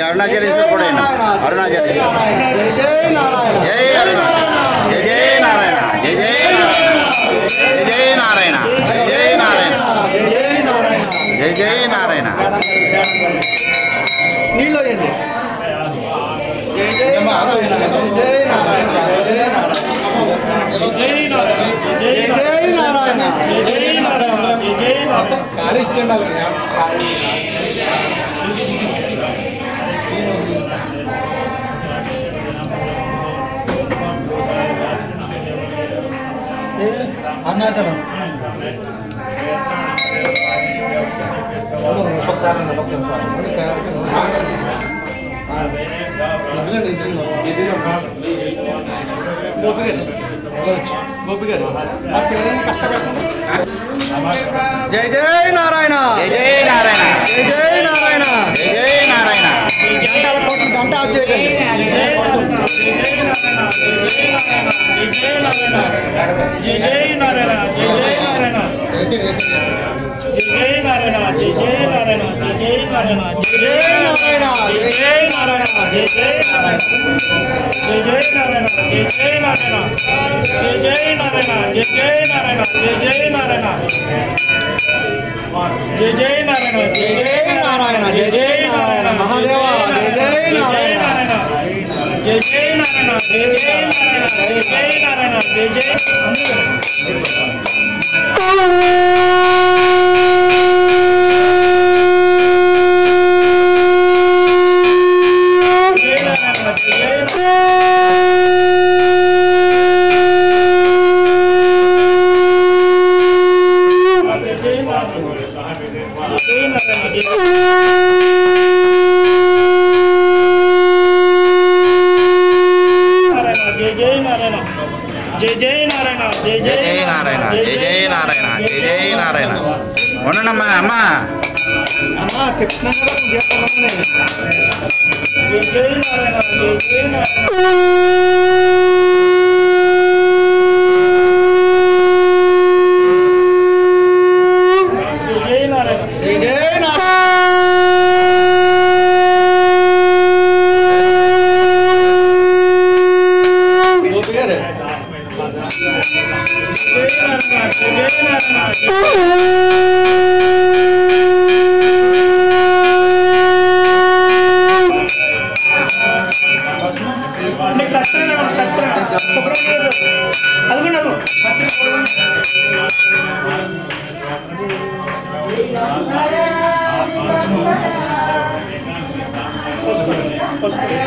अरुणाचलेश्वर अरुणाचलेश्वर जय नारायण जय जय नारायण जय जय नारायण जय जय नारायण जय जय नारायण नीलो जय जय नारायण जय जय नारायण जय जय नारायण काली इच्छेंडाలి అరుణాచలం ఒకసారి గోపి గారు जय जय नारायण जय जय नारायण जय जय नारायण जय जय नारायण घंटा जय जय नारायण जय जय नारायण जय जय नारायण जय जय नारायण जय जय नारायण जय जय नारायण जय जय नारायण जय जय नारायण जय जय नारायण जय जय नारायण जय जय नारायण जय जय नारायण जय जय नारायण जय जय नारायण जय जय नारायण जय जय नारायण जय जय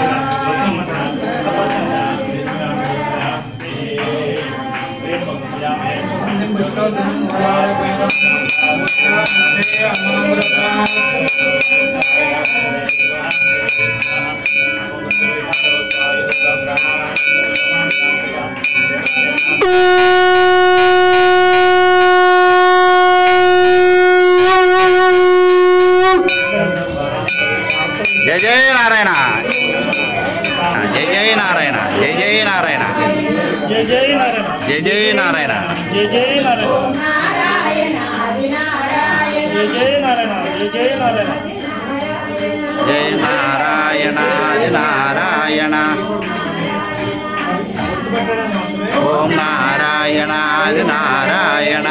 नारायण महादेवा जय जय नारायण जय जय नारायण जय जय नारायण जय जय नारायण जय जय ओम नारायण नारायण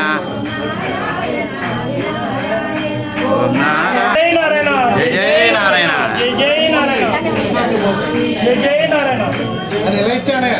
ओम नारायण जय जय नारायण जय जय नारायण जय जय नारायण అది ఎలా ఇచ్చానే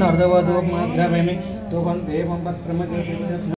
अर्धवधो मात्रा में तो हम देव हम पत्र में